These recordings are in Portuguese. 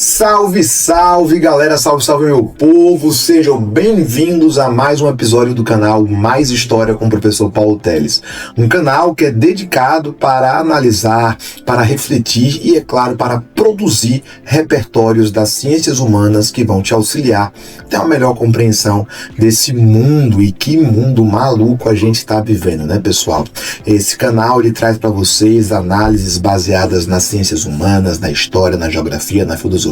Salve, salve galera, salve, salve meu povo, sejam bem-vindos a mais um episódio do canal Mais História com o professor Paulo Teles. Um canal que é dedicado para analisar, para refletir e, é claro, para produzir repertórios das ciências humanas que vão te auxiliar a ter uma melhor compreensão desse mundo e que mundo maluco a gente está vivendo, né, pessoal? Esse canal ele traz para vocês análises baseadas nas ciências humanas, na história, na geografia, na filosofia,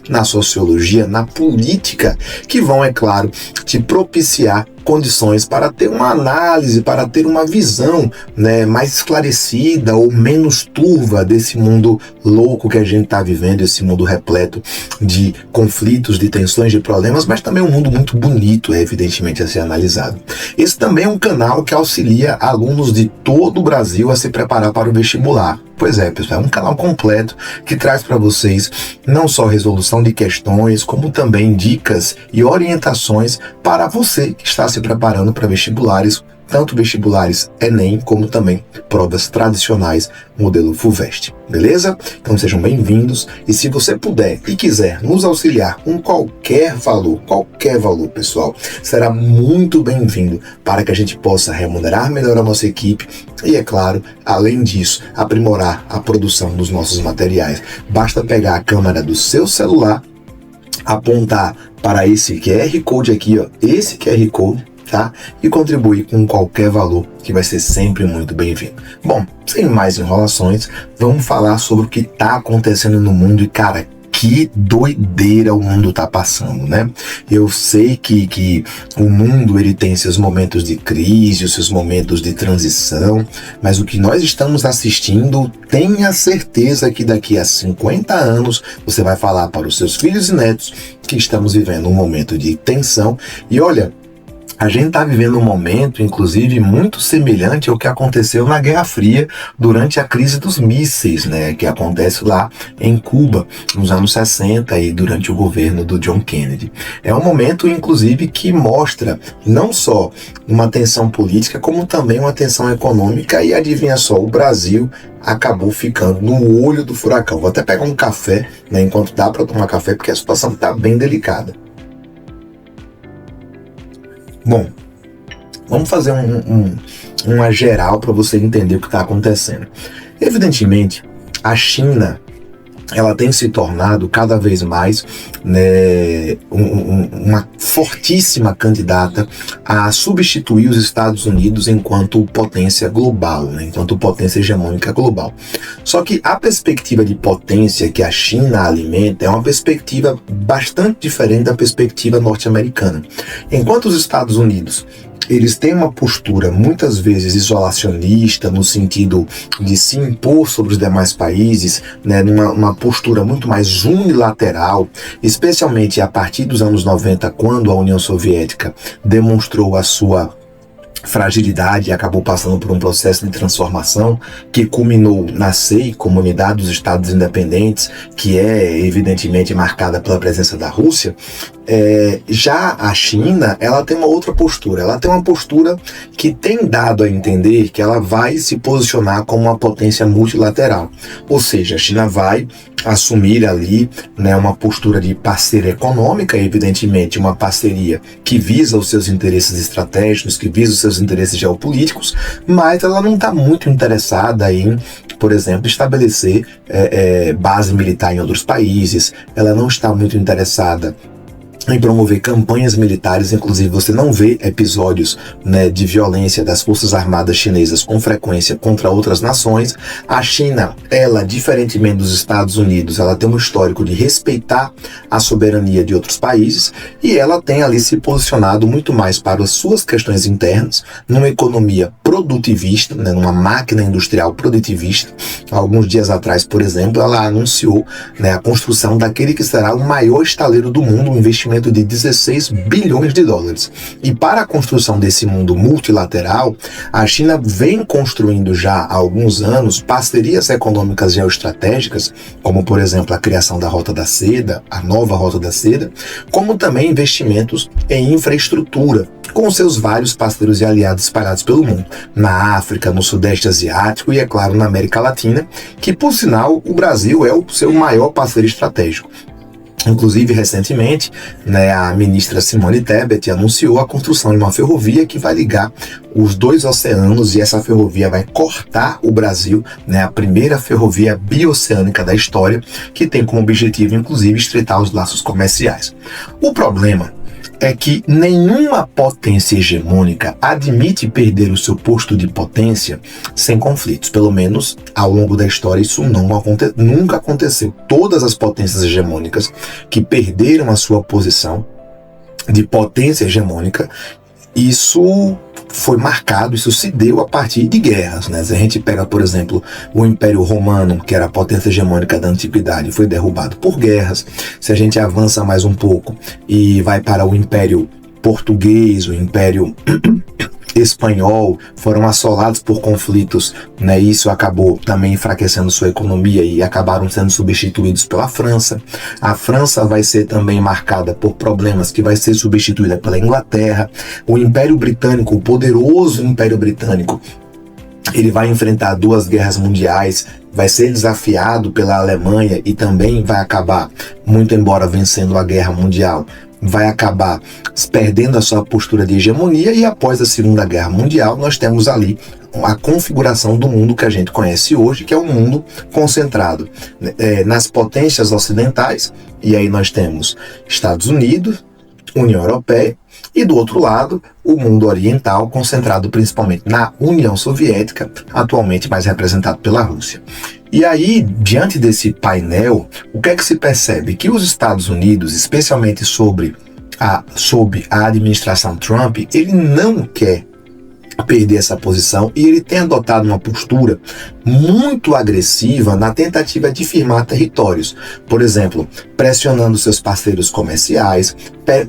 na sociologia, na política, que vão, é claro, te propiciar condições para ter uma análise, para ter uma visão, né, mais esclarecida ou menos turva desse mundo louco que a gente está vivendo, esse mundo repleto de conflitos, de tensões, de problemas, mas também um mundo muito bonito, evidentemente, a ser analisado. Esse também é um canal que auxilia alunos de todo o Brasil a se preparar para o vestibular. Pois é, pessoal, é um canal completo que traz para vocês não só resolução de questões, como também dicas e orientações para você que está se preparando para vestibulares, tanto vestibulares Enem, como também provas tradicionais, modelo FUVEST, beleza? Então sejam bem-vindos, e se você puder e quiser nos auxiliar com qualquer valor, pessoal, será muito bem-vindo para que a gente possa remunerar melhor a nossa equipe e, é claro, além disso, aprimorar a produção dos nossos materiais. Basta pegar a câmera do seu celular, apontar para esse QR Code aqui, ó, esse QR Code, tá? E contribuir com qualquer valor, que vai ser sempre muito bem-vindo. Bom, sem mais enrolações, vamos falar sobre o que está acontecendo no mundo e, cara, que doideira o mundo tá passando, né? Eu sei que o mundo ele tem seus momentos de crise, os seus momentos de transição, mas o que nós estamos assistindo, tenha certeza que daqui a 50 anos você vai falar para os seus filhos e netos que estamos vivendo um momento de tensão. E olha, a gente está vivendo um momento, inclusive, muito semelhante ao que aconteceu na Guerra Fria durante a crise dos mísseis, né, que acontece lá em Cuba, nos anos 60 e durante o governo do John Kennedy. É um momento, inclusive, que mostra não só uma tensão política, como também uma tensão econômica, e adivinha só, o Brasil acabou ficando no olho do furacão. Vou até pegar um café, né, enquanto dá para tomar café, porque a situação está bem delicada. Bom, vamos fazer uma geral para você entender o que está acontecendo. Evidentemente, a China ela tem se tornado cada vez mais, né, uma fortíssima candidata a substituir os Estados Unidos enquanto potência global, né, enquanto potência hegemônica global. Só que a perspectiva de potência que a China alimenta é uma perspectiva bastante diferente da perspectiva norte-americana. Enquanto os Estados Unidos eles têm uma postura muitas vezes isolacionista, no sentido de se impor sobre os demais países, né, numa postura muito mais unilateral, especialmente a partir dos anos 90, quando a União Soviética demonstrou a sua fragilidade e acabou passando por um processo de transformação que culminou na CEI, Comunidade dos Estados Independentes, que é evidentemente marcada pela presença da Rússia. Já a China, ela tem uma outra postura, ela tem uma postura que tem dado a entender que ela vai se posicionar como uma potência multilateral, ou seja, a China vai assumir ali, né, uma postura de parceira econômica, evidentemente uma parceria que visa os seus interesses estratégicos, que visa os seus interesses geopolíticos, mas ela não está muito interessada em, por exemplo, estabelecer base militar em outros países, ela não está muito interessada em promover campanhas militares. Inclusive você não vê episódios, né, de violência das forças armadas chinesas com frequência contra outras nações. A China, ela, diferentemente dos Estados Unidos, ela tem um histórico de respeitar a soberania de outros países, e ela tem ali se posicionado muito mais para as suas questões internas, numa economia produtivista, né, numa máquina industrial produtivista. Alguns dias atrás, por exemplo, ela anunciou, né, a construção daquele que será o maior estaleiro do mundo, um investimento de 16 bilhões de dólares. E para a construção desse mundo multilateral, a China vem construindo já há alguns anos parcerias econômicas geoestratégicas, como por exemplo a criação da Rota da Seda, a nova Rota da Seda, como também investimentos em infraestrutura, com seus vários parceiros e aliados espalhados pelo mundo, na África, no Sudeste Asiático e, é claro, na América Latina, que, por sinal, o Brasil é o seu maior parceiro estratégico. Inclusive, recentemente, né, a ministra Simone Tebet anunciou a construção de uma ferrovia que vai ligar os dois oceanos, e essa ferrovia vai cortar o Brasil, né, a primeira ferrovia bioceânica da história, que tem como objetivo, inclusive, estreitar os laços comerciais. O problema é que nenhuma potência hegemônica admite perder o seu posto de potência sem conflitos. Pelo menos, ao longo da história, isso nunca aconteceu. Todas as potências hegemônicas que perderam a sua posição de potência hegemônica, isso foi marcado, isso se deu a partir de guerras, né? Se a gente pega, por exemplo, o Império Romano, que era a potência hegemônica da antiguidade, foi derrubado por guerras. Se a gente avança mais um pouco e vai para o Império Português, o Império Espanhol, foram assolados por conflitos, né? Isso acabou também enfraquecendo sua economia e acabaram sendo substituídos pela França. A França vai ser também marcada por problemas, que vai ser substituída pela Inglaterra. O Império Britânico, o poderoso Império Britânico, ele vai enfrentar 2 guerras mundiais, vai ser desafiado pela Alemanha e também vai acabar, muito embora vencendo a Guerra Mundial, vai acabar perdendo a sua postura de hegemonia, e após a Segunda Guerra Mundial nós temos ali a configuração do mundo que a gente conhece hoje, que é um mundo concentrado nas potências ocidentais, e aí nós temos Estados Unidos, União Europeia, e do outro lado, o mundo oriental, concentrado principalmente na União Soviética, atualmente mais representado pela Rússia. E aí, diante desse painel, o que é que se percebe? Que os Estados Unidos, especialmente sob a administração Trump, ele não quer perder essa posição, e ele tem adotado uma postura muito agressiva na tentativa de firmar territórios. Por exemplo, pressionando seus parceiros comerciais,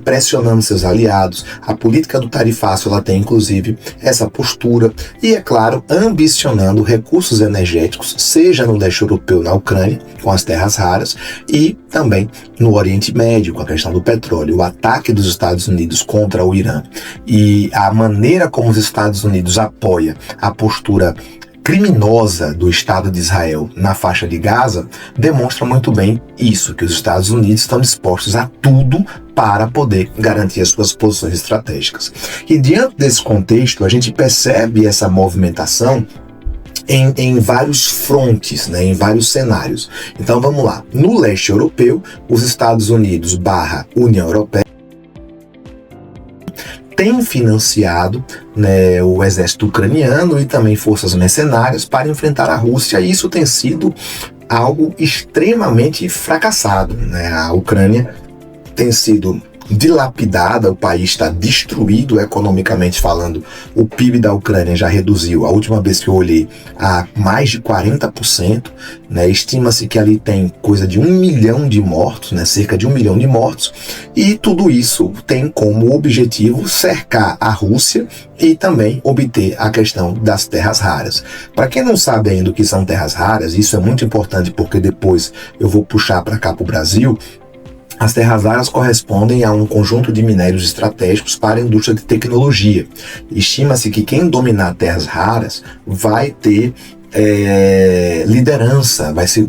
pressionando seus aliados. A política do tarifaço, ela tem inclusive essa postura, e é claro, ambicionando recursos energéticos, seja no leste europeu, na Ucrânia, com as terras raras, e também no Oriente Médio, com a questão do petróleo. O ataque dos Estados Unidos contra o Irã e a maneira como os Estados Unidos apoia a postura criminosa do Estado de Israel na faixa de Gaza demonstra muito bem isso, que os Estados Unidos estão dispostos a tudo para poder garantir as suas posições estratégicas. E diante desse contexto, a gente percebe essa movimentação em vários frontes, né, em vários cenários. Então vamos lá. No leste europeu, os Estados Unidos / União Europeia tem financiado, né, o exército ucraniano e também forças mercenárias para enfrentar a Rússia, e isso tem sido algo extremamente fracassado, né? A Ucrânia tem sido dilapidada, o país está destruído economicamente falando. O PIB da Ucrânia já reduziu, a última vez que eu olhei, a mais de 40%, né? Estima-se que ali tem coisa de 1 milhão de mortos, né? Cerca de 1 milhão de mortos, e tudo isso tem como objetivo cercar a Rússia e também obter a questão das terras raras. Para quem não sabe ainda o que são terras raras, isso é muito importante porque depois eu vou puxar para cá para o Brasil. As terras raras correspondem a um conjunto de minérios estratégicos para a indústria de tecnologia. Estima-se que quem dominar terras raras vai ter liderança, vai se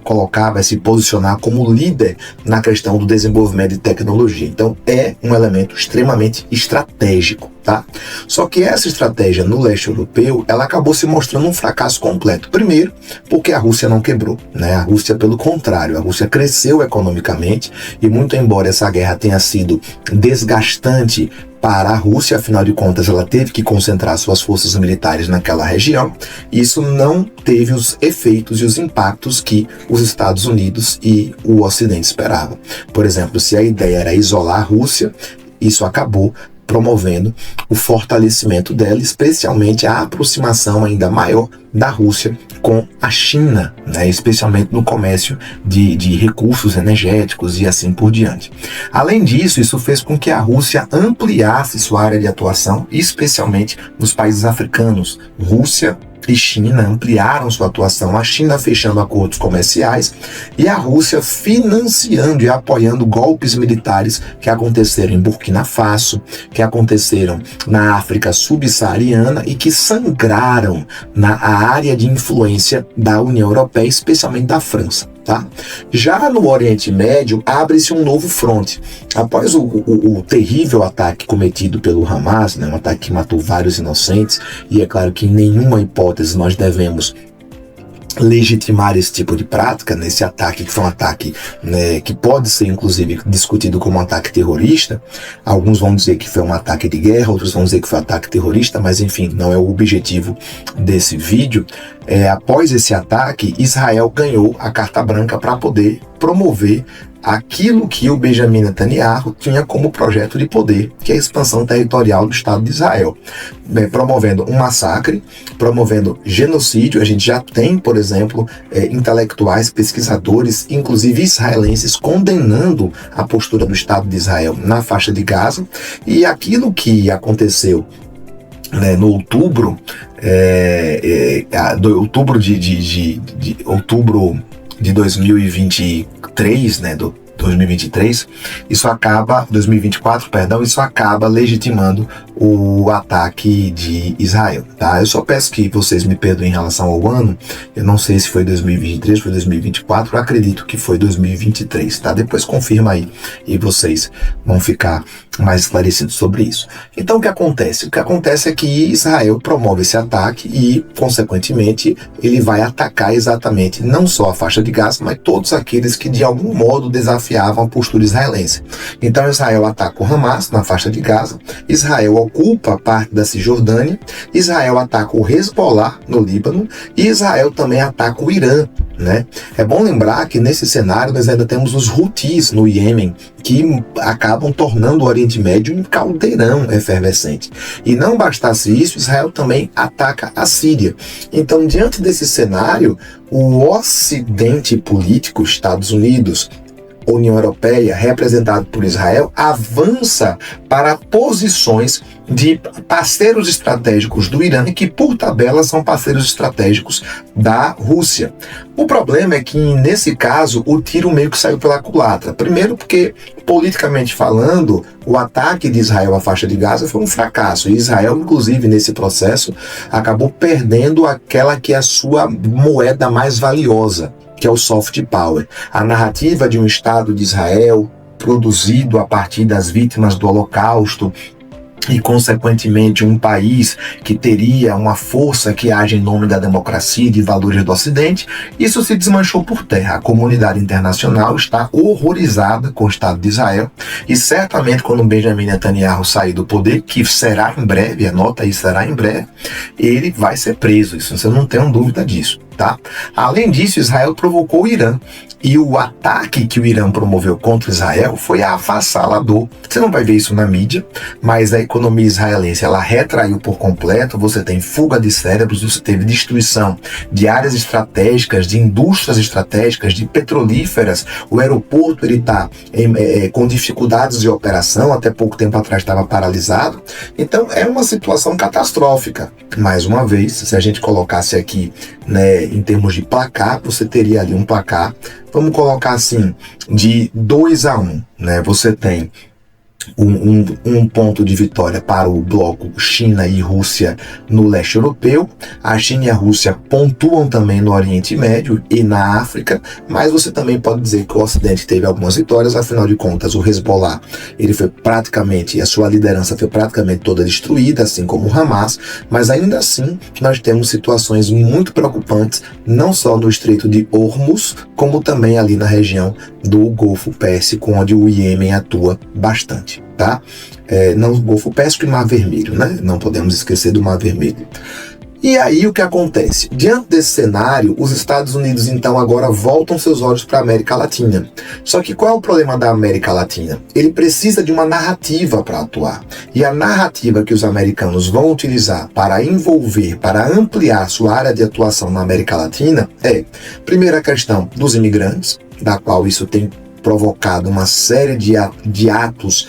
colocar, vai se posicionar como líder na questão do desenvolvimento de tecnologia. Então é um elemento extremamente estratégico, tá? Só que essa estratégia no leste europeu, ela acabou se mostrando um fracasso completo. Primeiro, porque a Rússia não quebrou, né? A Rússia, pelo contrário, a Rússia cresceu economicamente, e muito embora essa guerra tenha sido desgastante para a Rússia, afinal de contas ela teve que concentrar suas forças militares naquela região, e isso não teve os efeitos e os impactos que os Estados Unidos e o Ocidente esperavam. Por exemplo, se a ideia era isolar a Rússia, isso acabou promovendo o fortalecimento dela, especialmente a aproximação ainda maior da Rússia com a China, né, especialmente no comércio de recursos energéticos e assim por diante. Além disso, isso fez com que a Rússia ampliasse sua área de atuação, especialmente nos países africanos. Rússia e China ampliaram sua atuação, a China fechando acordos comerciais e a Rússia financiando e apoiando golpes militares que aconteceram em Burkina Faso, que aconteceram na África subsaariana e que sangraram na área de influência da União Europeia, especialmente da França. Tá? Já no Oriente Médio, abre-se um novo fronte. Após o terrível ataque cometido pelo Hamas, né, um ataque que matou vários inocentes, e é claro que em nenhuma hipótese nós devemos legitimar esse tipo de prática, nesse ataque que foi um ataque, né, que pode ser inclusive discutido como um ataque terrorista. Alguns vão dizer que foi um ataque de guerra, outros vão dizer que foi um ataque terrorista, mas enfim, não é o objetivo desse vídeo. Após esse ataque, Israel ganhou a carta branca para poder promover aquilo que o Benjamin Netanyahu tinha como projeto de poder, que é a expansão territorial do Estado de Israel, promovendo um massacre, promovendo genocídio. A gente já tem, por exemplo, intelectuais, pesquisadores, inclusive israelenses, condenando a postura do Estado de Israel na faixa de Gaza, e aquilo que aconteceu no outubro, outubro de 2023, do 2023, 2024, perdão, isso acaba legitimando o ataque de Israel, tá? Eu só peço que vocês me perdoem em relação ao ano, eu não sei se foi 2023, foi 2024, eu acredito que foi 2023, tá? Depois confirma aí e vocês vão ficar mais esclarecidos sobre isso. Então o que acontece? O que acontece é que Israel promove esse ataque e, consequentemente, ele vai atacar exatamente não só a faixa de Gaza, mas todos aqueles que de algum modo desafiavam a postura israelense. Então Israel ataca o Hamas na faixa de Gaza, Israel ocupa parte da Cisjordânia, Israel ataca o Hezbollah no Líbano e Israel também ataca o Irã, né? É bom lembrar que nesse cenário nós ainda temos os Houthis no Iêmen, que acabam tornando o Oriente Médio um caldeirão efervescente. E não bastasse isso, Israel também ataca a Síria. Então, diante desse cenário, o ocidente político, Estados Unidos, União Europeia, representado por Israel, avança para posições de parceiros estratégicos do Irã, que por tabela são parceiros estratégicos da Rússia. O problema é que, nesse caso, o tiro meio que saiu pela culatra. Primeiro porque, politicamente falando, o ataque de Israel à faixa de Gaza foi um fracasso. E Israel, inclusive, nesse processo, acabou perdendo aquela que é a sua moeda mais valiosa, que é o soft power. A narrativa de um Estado de Israel produzido a partir das vítimas do Holocausto e, consequentemente, um país que teria uma força que age em nome da democracia e de valores do Ocidente, isso se desmanchou por terra. A comunidade internacional está horrorizada com o Estado de Israel e, certamente, quando Benjamin Netanyahu sair do poder, que será em breve, anota aí, será em breve, ele vai ser preso. Isso você não tem dúvida disso. Tá? Além disso, Israel provocou o Irã, e o ataque que o Irã promoveu contra Israel foi avassalador. Você não vai ver isso na mídia, mas a economia israelense ela retraiu por completo. Você tem fuga de cérebros, você teve destruição de áreas estratégicas, de indústrias estratégicas, de petrolíferas. O aeroporto ele está com dificuldades de operação, até pouco tempo atrás estava paralisado. Então é uma situação catastrófica. Mais uma vez, se a gente colocasse aqui, né, em termos de placar, você teria ali um placar, vamos colocar assim, de 2-1, né? Você tem um ponto de vitória para o bloco China e Rússia no leste europeu. A China e a Rússia pontuam também no Oriente Médio e na África, mas você também pode dizer que o Ocidente teve algumas vitórias. Afinal de contas, o Hezbollah, ele foi praticamente, a sua liderança foi praticamente toda destruída, assim como o Hamas, mas ainda assim nós temos situações muito preocupantes, não só no Estreito de Hormuz, como também ali na região do Golfo Pérsico, onde o Iêmen atua bastante. Tá? Não o Golfo Pérsico e Mar Vermelho, né? Não podemos esquecer do Mar Vermelho. E aí o que acontece? Diante desse cenário, os Estados Unidos então agora voltam seus olhos para a América Latina. Só que qual é o problema da América Latina? Ele precisa de uma narrativa para atuar. E a narrativa que os americanos vão utilizar para envolver, para ampliar sua área de atuação na América Latina é, primeira questão dos imigrantes, da qual isso tem provocado uma série de atos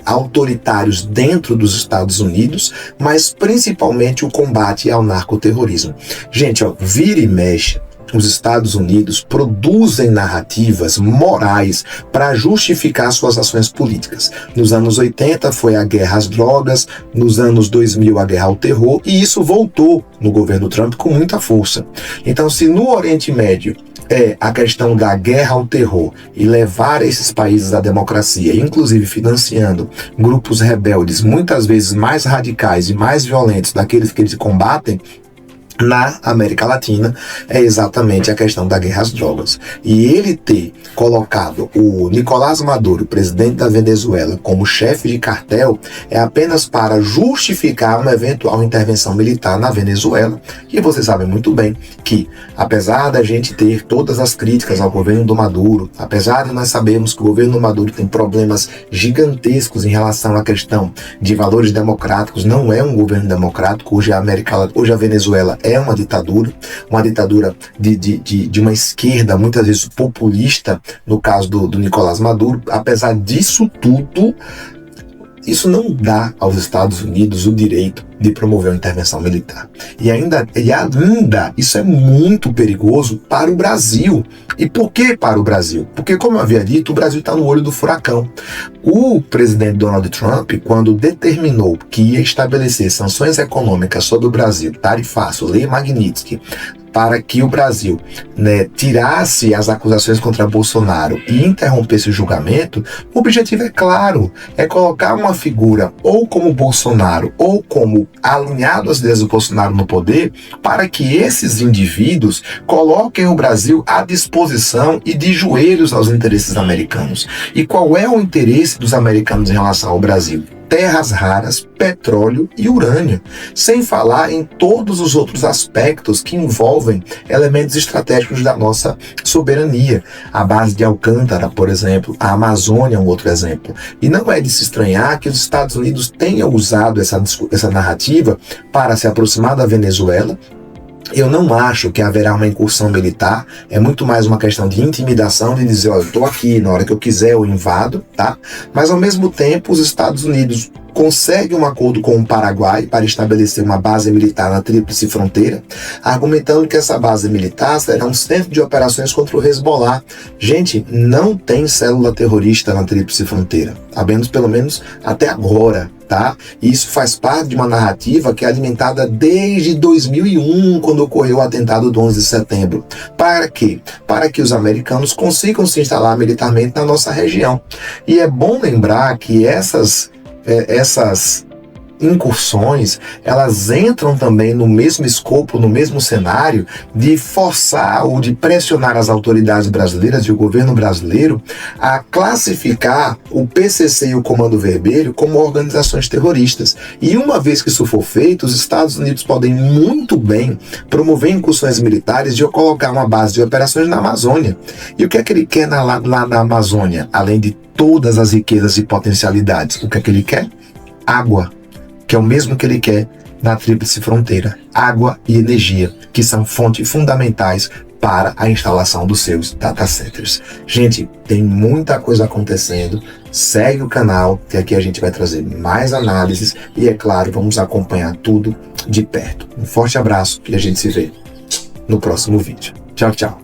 autoritários dentro dos Estados Unidos, mas principalmente o combate ao narcoterrorismo. Gente, vira e mexe, os Estados Unidos produzem narrativas morais para justificar suas ações políticas. Nos anos 80 foi a guerra às drogas, nos anos 2000 a guerra ao terror, e isso voltou no governo Trump com muita força. Então, se no Oriente Médio é a questão da guerra ao terror e levar esses países à democracia, inclusive financiando grupos rebeldes, muitas vezes mais radicais e mais violentos daqueles que eles combatem, na América Latina, é exatamente a questão da guerra às drogas. E ele ter colocado o Nicolás Maduro, presidente da Venezuela, como chefe de cartel, é apenas para justificar uma eventual intervenção militar na Venezuela. E vocês sabem muito bem que, apesar da gente ter todas as críticas ao governo do Maduro, apesar de nós sabermos que o governo do Maduro tem problemas gigantescos em relação à questão de valores democráticos, não é um governo democrático. Hoje a Venezuela é uma ditadura de uma esquerda, muitas vezes populista, no caso do Nicolás Maduro. Apesar disso tudo, isso não dá aos Estados Unidos o direito de promover uma intervenção militar. E ainda isso é muito perigoso para o Brasil. E por que para o Brasil? Porque, como eu havia dito, o Brasil está no olho do furacão. O presidente Donald Trump, quando determinou que ia estabelecer sanções econômicas sobre o Brasil, tarifaço, lei Magnitsky, para que o Brasil, tirasse as acusações contra Bolsonaro e interrompesse o julgamento, o objetivo é claro, é colocar uma figura ou como Bolsonaro ou como alinhado às ideias do Bolsonaro no poder, para que esses indivíduos coloquem o Brasil à disposição e de joelhos aos interesses americanos. E qual é o interesse dos americanos em relação ao Brasil? Terras raras, petróleo e urânio, sem falar em todos os outros aspectos que envolvem elementos estratégicos da nossa soberania. A base de Alcântara, por exemplo, a Amazônia é um outro exemplo. E não é de se estranhar que os Estados Unidos tenham usado essa narrativa para se aproximar da Venezuela. Eu não acho que haverá uma incursão militar, é muito mais uma questão de intimidação, de dizer, olha, eu estou aqui, na hora que eu quiser eu invado, tá? Mas ao mesmo tempo os Estados Unidos conseguem um acordo com o Paraguai para estabelecer uma base militar na Tríplice Fronteira, argumentando que essa base militar será um centro de operações contra o Hezbollah. Gente, não tem célula terrorista na Tríplice Fronteira, sabemos pelo menos até agora. Tá? Isso faz parte de uma narrativa que é alimentada desde 2001, quando ocorreu o atentado do 11 de setembro. Para quê? Para que os americanos consigam se instalar militarmente na nossa região. E é bom lembrar que essas incursões, elas entram também no mesmo escopo, no mesmo cenário de forçar ou de pressionar as autoridades brasileiras e o governo brasileiro a classificar o PCC e o Comando Vermelho como organizações terroristas. E uma vez que isso for feito, os Estados Unidos podem muito bem promover incursões militares de colocar uma base de operações na Amazônia. E o que é que ele quer lá na Amazônia? Além de todas as riquezas e potencialidades, o que é que ele quer? Água, que é o mesmo que ele quer na Tríplice Fronteira. Água e energia, que são fontes fundamentais para a instalação dos seus data centers. Gente, tem muita coisa acontecendo. Segue o canal, que aqui a gente vai trazer mais análises e, é claro, vamos acompanhar tudo de perto. Um forte abraço e a gente se vê no próximo vídeo. Tchau, tchau.